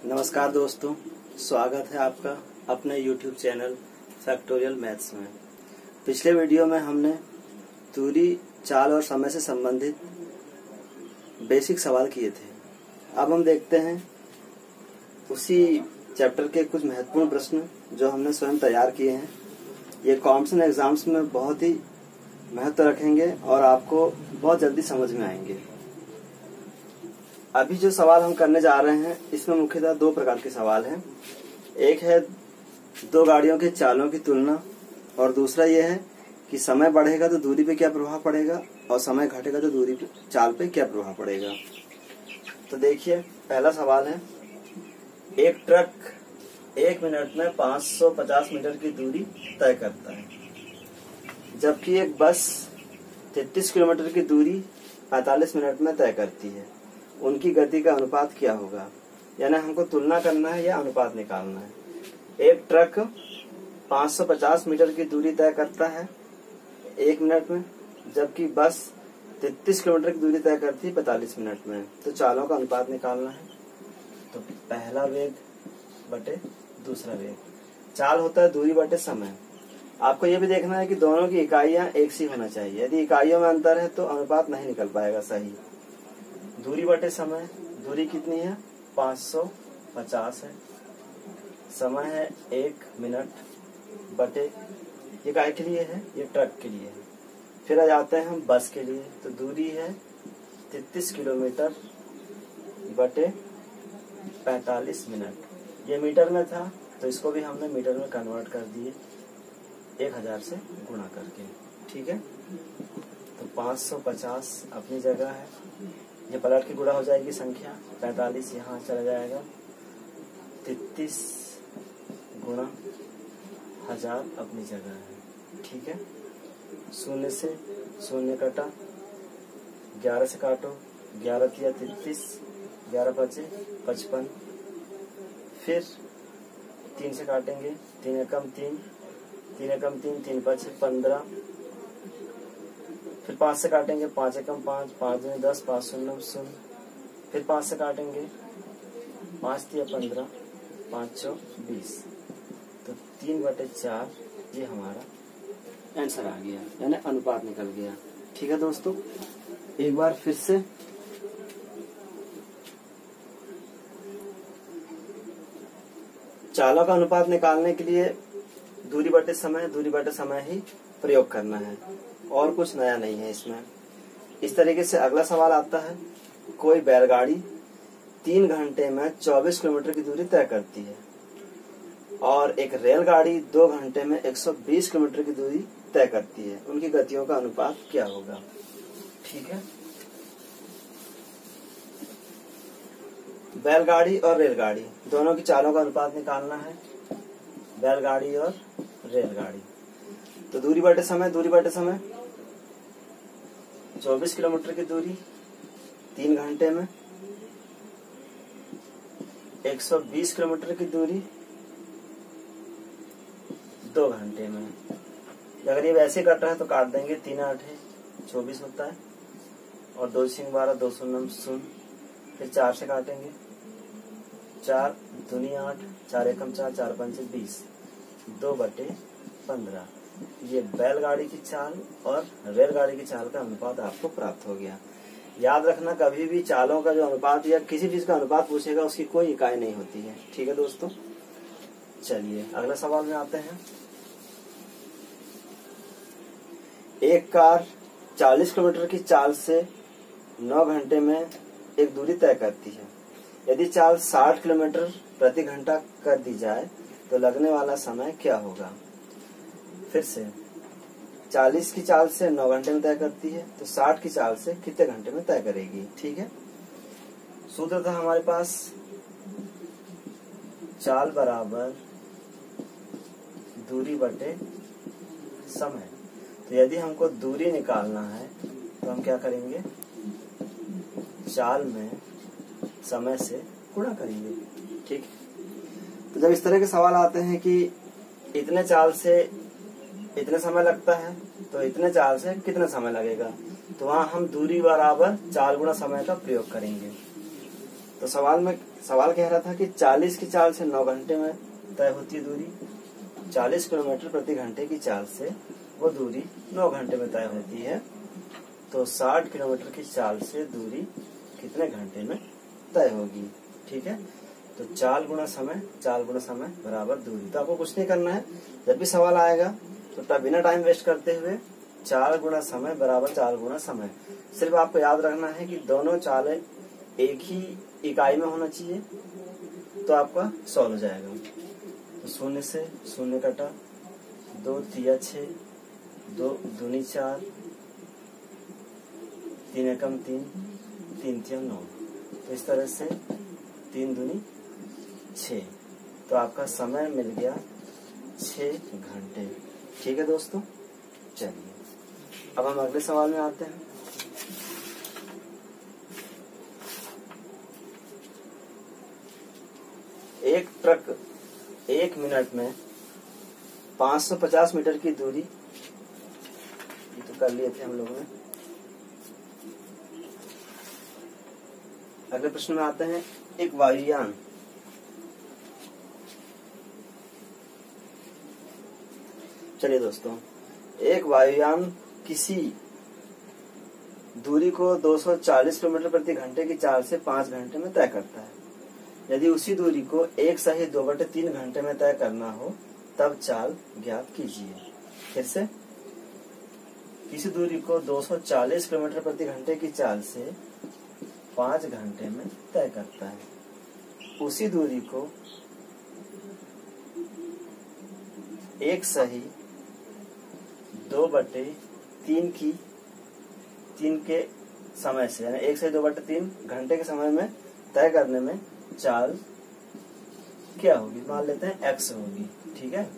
नमस्कार दोस्तों, स्वागत है आपका अपने YouTube चैनल फैक्टोरियल मैथ्स में। पिछले वीडियो में हमने दूरी, चाल और समय से संबंधित बेसिक सवाल किए थे। अब हम देखते हैं उसी चैप्टर के कुछ महत्वपूर्ण प्रश्न जो हमने स्वयं तैयार किए हैं। ये कॉम्पिटिशन एग्जाम्स में बहुत ही महत्व रखेंगे और आपको बहुत जल्दी समझ में आएंगे। अभी जो सवाल हम करने जा रहे हैं इसमें मुख्यतः दो प्रकार के सवाल हैं। एक है दो गाड़ियों के चालों की तुलना और दूसरा यह है कि समय बढ़ेगा तो दूरी पे क्या प्रभाव पड़ेगा और समय घटेगा तो दूरी पे चाल पे क्या प्रभाव पड़ेगा। तो देखिए, पहला सवाल है, एक ट्रक 1 मिनट में 550 मीटर की दूरी तय करता है, जबकि एक बस 33 किलोमीटर की दूरी 45 मिनट में तय करती है। उनकी गति का अनुपात क्या होगा? यानी हमको तुलना करना है या अनुपात निकालना है। एक ट्रक 550 मीटर की दूरी तय करता है 1 मिनट में, जबकि बस 33 किलोमीटर की दूरी तय करती है 45 मिनट में। तो चालों का अनुपात निकालना है। तो पहला वेग बटे दूसरा वेग। चाल होता है दूरी बटे समय। आपको यह भी देखना है कि दोनों की इकाइयां एक सी होना चाहिए। यदि इकाइयों में अंतर है तो अनुपात नहीं निकल पाएगा सही। दूरी बटे समय, दूरी कितनी है? 550 है। समय है 1 मिनट बटे, ये काय के लिए है? ये ट्रक के लिए है। फिर आ जाते हैं हम बस के लिए। तो दूरी है 33 किलोमीटर बटे 45 मिनट। ये मीटर में था तो इसको भी हमने मीटर में कन्वर्ट कर दिए 1000 से गुणा करके। ठीक है, तो 550 अपनी जगह है, ये पलट के गुणा हो जाएगी संख्या, 45 यहाँ चला जाएगा, 33 गुणा 1000 अपनी जगह है। ठीक है, शून्य से शून्य कटा, 11 से काटो, 11 तिया 33, 11 बचे 55, फिर 3 से काटेंगे, 3 एकम 3, 3 एकम 3, 3 बचे 15, फिर 5 से काटेंगे, 5 एकम 5, 5 दूनी 10, 5 शून्य शून्य, फिर 5 से काटेंगे, 5 तिया 15, 5 चौ 20। तो 3/4 ये हमारा आंसर आ गया, यानी अनुपात निकल गया। ठीक है दोस्तों, एक बार फिर से चालों का अनुपात निकालने के लिए दूरी बटे समय ही प्रयोग करना है और कुछ नया नहीं है इसमें। इस तरीके से अगला सवाल आता है, कोई बैलगाड़ी 3 घंटे में 24 किलोमीटर की दूरी तय करती है और एक रेलगाड़ी 2 घंटे में 120 किलोमीटर की दूरी तय करती है। उनकी गतियों का अनुपात क्या होगा? ठीक है, बैलगाड़ी और रेलगाड़ी दोनों की चालों का अनुपात निकालना है। बैलगाड़ी और रेलगाड़ी, तो दूरी बटे समय 24 किलोमीटर की दूरी 3 घंटे में, 120 किलोमीटर की दूरी 2 घंटे में। अगर ये वैसे कट रहा है तो काट देंगे, 3 8 है 24 होता है और 2 सिंह 12, 2 शून्य शून्य, फिर 4 से काटेंगे, 4 दूनी 8, 4 एकम 4, 4 पंचे 20, 2/15। ये बैलगाड़ी की चाल और रेलगाड़ी की चाल का अनुपात आपको प्राप्त हो गया। याद रखना, कभी भी चालों का जो अनुपात या किसी चीज का अनुपात पूछेगा उसकी कोई इकाई नहीं होती है। ठीक है दोस्तों, चलिए अगला सवाल में आते हैं। एक कार 40 किलोमीटर की चाल से 9 घंटे में एक दूरी तय करती है। यदि चाल 60 किलोमीटर प्रति घंटा कर दी जाए तो लगने वाला समय क्या होगा? फिर से 40 की चाल से 9 घंटे में तय करती है तो 60 की चाल से कितने घंटे में तय करेगी? ठीक है, सूत्र था हमारे पास, चाल बराबर दूरी बटे समय। तो यदि हमको दूरी निकालना है तो हम क्या करेंगे? चाल में समय से गुणा करेंगे। ठीक, तो जब इस तरह के सवाल आते हैं कि इतने चाल से इतने समय लगता है तो इतने चाल से कितना समय लगेगा, तो वहां हम दूरी बराबर चाल गुणा समय का प्रयोग करेंगे। तो सवाल कह रहा था कि 40 की चाल से 9 घंटे में तय होती है दूरी। 40 किलोमीटर प्रति घंटे की चाल से वो दूरी 9 घंटे में तय होती है। तो 60 किलोमीटर की चाल से दूरी कितने घंटे में तय होगी? ठीक है, तो चाल गुणा समय बराबर दूरी। तो आपको कुछ नहीं करना है, जब भी सवाल आएगा तो बिना टाइम वेस्ट करते हुए चाल गुणा समय बराबर चाल गुणा समय। सिर्फ आपको याद रखना है कि दोनों चालें एक ही इकाई में होना चाहिए, तो आपका सॉल्व हो जाएगा। तो 0 से 0 कटा, 2 तिया 6, 2 दूनी 4, 3 एकम 3, 3 तिया 9। तो इस तरह से 3 दूनी 6। तो आपका समय मिल गया 6 घंटे। ठीक है दोस्तों, चलिए अब हम अगले सवाल में आते हैं। एक ट्रक 1 मिनट में 550 मीटर की दूरी, ये तो कर लिए थे हम लोगों ने। अगले प्रश्न में आते हैं। एक वायुयान चलिए दोस्तों, एक वायुयान किसी दूरी को 240 किलोमीटर प्रति घंटे की चाल से 5 घंटे में तय करता है। यदि उसी दूरी को 1 सही 2/3 घंटे में तय करना हो तब चाल ज्ञात कीजिए। फिर से, किसी दूरी को 240 किलोमीटर प्रति घंटे की चाल से 5 घंटे में तय करता है। उसी दूरी को 1 सही 2/3 के समय से, यानी 1 सही 2/3 घंटे के समय में तय करने में चाल क्या होगी? मान लेते हैं x होगी। ठीक है,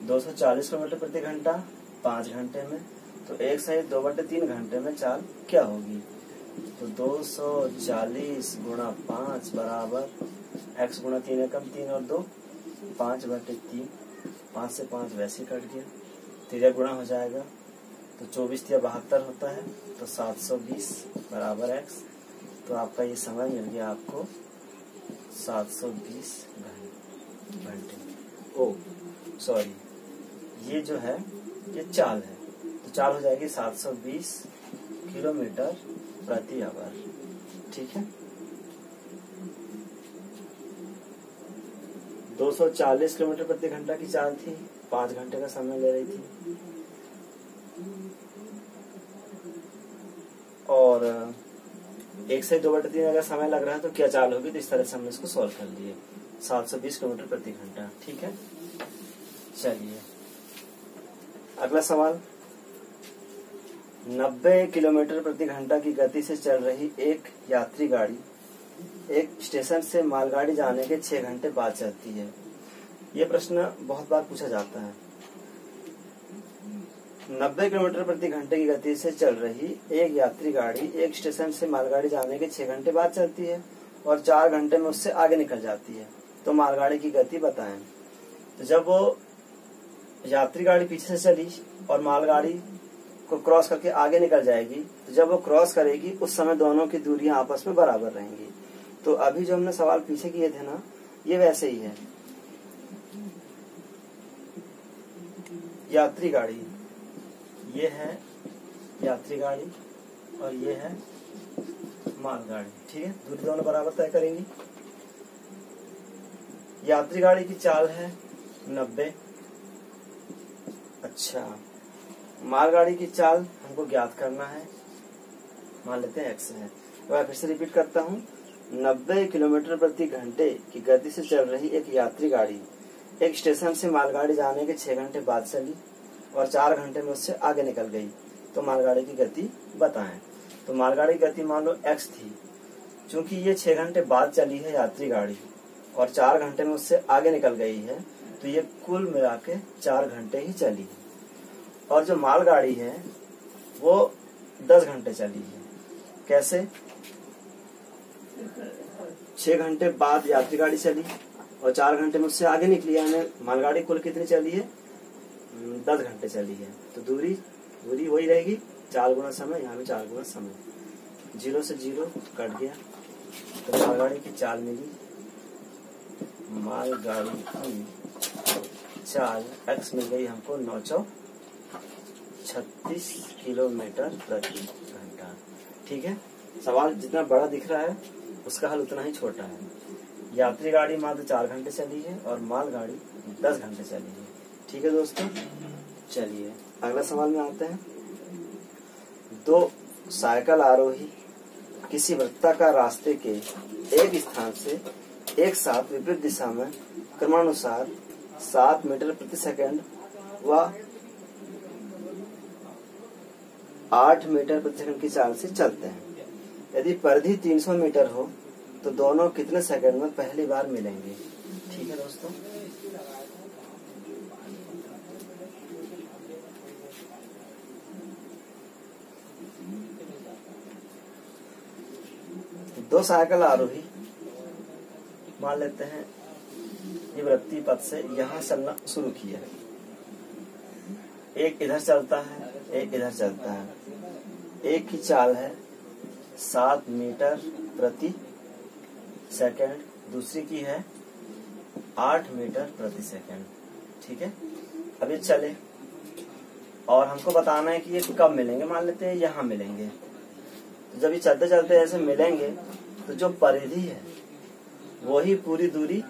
240 किलोमीटर प्रति घंटा 5 घंटे में, तो 1 सही 2/3 घंटे में चाल क्या होगी? तो 240 गुणा 5 बराबर x गुणा 3 एकम 3 और 2, 5/3। 5 से 5 वैसे कट गया, 3 गुणा हो जाएगा, तो 24 या 72 होता है। तो 720 बराबर x। तो आपका ये समय मिल गया आपको 720 घंटे। ओ सॉरी, ये जो है ये चाल है, तो चाल हो जाएगी 720 किलोमीटर प्रति आवर। ठीक है, 240 किलोमीटर प्रति घंटा की चाल थी, 5 घंटे का समय ले रही थी, और 1 से 2/3 अगर समय लग रहा है तो क्या चाल होगी? तो इस तरह से हमने इसको सॉल्व कर लिए। 720 किलोमीटर प्रति घंटा। ठीक है, चलिए अगला सवाल। 90 किलोमीटर प्रति घंटा की गति से चल रही एक यात्री गाड़ी एक स्टेशन से मालगाड़ी जाने के 6 घंटे बाद चलती है। ये प्रश्न बहुत बार पूछा जाता है। 90 किलोमीटर प्रति घंटे की गति से चल रही एक यात्री गाड़ी एक स्टेशन से मालगाड़ी जाने के 6 घंटे बाद चलती है और 4 घंटे में उससे आगे निकल जाती है, तो मालगाड़ी की गति बताएं। तो जब वो यात्री गाड़ी पीछे से चली और मालगाड़ी को क्रॉस करके आगे निकल जाएगी, तो जब वो क्रॉस करेगी उस समय दोनों की दूरियां आपस में बराबर रहेंगी। तो अभी जो हमने सवाल पीछे किए थे ना, ये वैसे ही है। यात्री गाड़ी, ये है यात्री गाड़ी और ये है मालगाड़ी। ठीक है, दूरी दोनों बराबर तय करेंगी। यात्री गाड़ी की चाल है 90। अच्छा, मालगाड़ी की चाल हमको ज्ञात करना है, मान लेते हैं x है। तो मैं फिर से रिपीट करता हूँ। 90 किलोमीटर प्रति घंटे की गति से चल रही एक यात्री गाड़ी एक स्टेशन से मालगाड़ी जाने के 6 घंटे बाद चली और 4 घंटे में उससे आगे निकल गई, तो मालगाड़ी की गति बताएं। तो मालगाड़ी की गति मान लो x थी, चूंकि ये 6 घंटे बाद चली है यात्री गाड़ी और 4 घंटे में उससे आगे निकल गई है, तो ये कुल मिला के 4 घंटे ही चली है। और जो मालगाड़ी है वो 10 घंटे चली है। कैसे? 6 घंटे बाद यात्री गाड़ी चली और 4 घंटे में उससे आगे निकली, यानी मालगाड़ी कुल कितनी चली है? 10 घंटे चली है। तो दूरी वही रहेगी, 4 गुना समय, यहाँ भी 4 गुना समय। 0 से 0 कट गया, तो मालगाड़ी की चाल मिली, मालगाड़ी की चाल x मिल गई हमको 936 किलोमीटर प्रति घंटा। ठीक है, सवाल जितना बड़ा दिख रहा है उसका हल उतना ही छोटा है। यात्री गाड़ी मात्र 4 घंटे चली है और मालगाड़ी 10 घंटे चली है। ठीक है दोस्तों, चलिए अगला सवाल में आते हैं। 2 साइकिल आरोही किसी वृत्ताकार रास्ते के एक स्थान से एक साथ विपरीत दिशा में क्रमानुसार 7 मीटर प्रति सेकंड व 8 मीटर प्रति सेकंड की चाल से चलते हैं। यदि परिधि 300 मीटर हो तो दोनों कितने सेकंड में पहली बार मिलेंगे। ठीक है दोस्तों, दो साइकिल आरोही मान लेते हैं ये वृत्तीय पथ से यहाँ चलना शुरू किया, एक इधर चलता है एक इधर चलता है। एक की चाल है 7 मीटर प्रति सेकंड, दूसरी की है 8 मीटर प्रति सेकंड। ठीक है, अब ये चले और हमको बताना है कि ये कब मिलेंगे। मान लेते हैं यहाँ मिलेंगे, तो जब ये चलते चलते ऐसे मिलेंगे तो जो परिधि है वही पूरी दूरी,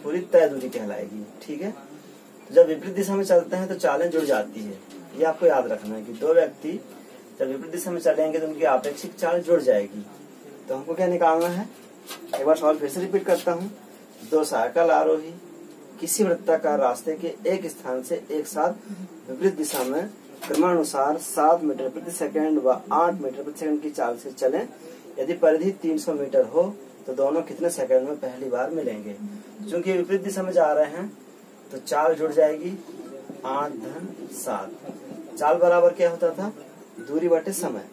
पूरी तय दूरी कहलाएगी। ठीक है, तो जब विपरीत दिशा में चलते हैं तो चालें जुड़ जाती है। ये आपको याद रखना है कि दो व्यक्ति जब विपरीत दिशा में चलेंगे तो उनकी आपेक्षिक चाल जुड़ जाएगी। तो हमको क्या निकालना है, एक बार सवाल फिर से रिपीट करता हूँ। 2 साइकिल आरोही किसी वृत्ताकार रास्ते के एक स्थान से एक साथ विपरीत दिशा में क्रमानुसार 7 मीटर प्रति सेकंड व 8 मीटर प्रति सेकंड की चाल से चलें। यदि परिधि 300 मीटर हो तो दोनों कितने सेकंड में पहली बार मिलेंगे। चूंकि विपरीत दिशा में जा रहे हैं तो चाल जुड़ जाएगी 8 धन 7। चाल बराबर क्या होता था, दूरी बटे समय।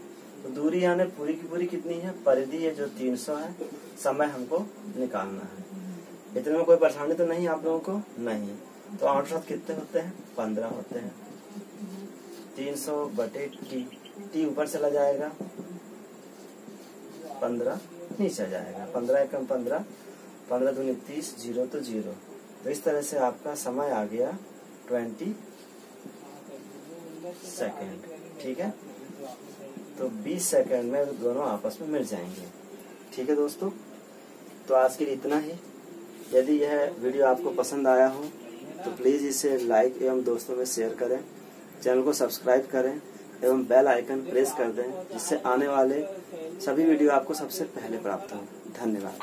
तो दूरी यानी पूरी की पूरी कितनी है, परिधि है जो 300 है, समय हमको निकालना है। इतने में कोई परेशानी तो नहीं आप लोगों को, नहीं। तो 8 7 कितने होते हैं, 15 होते हैं। 300 बटे टी ऊपर चला जाएगा, 15 नीचे जाएगा। 15 एकम 15, 15 दूनी 30, 0 तो 0। तो इस तरह से आपका समय आ गया 20 सेकेंड। ठीक है, तो 20 सेकेंड में दोनों आपस में मिल जाएंगे। ठीक है दोस्तों, तो आज के लिए इतना ही। यदि यह वीडियो आपको पसंद आया हो तो प्लीज इसे लाइक एवं दोस्तों में शेयर करें, चैनल को सब्सक्राइब करें एवं बेल आइकन प्रेस कर दें, जिससे आने वाले सभी वीडियो आपको सबसे पहले प्राप्त हो। धन्यवाद।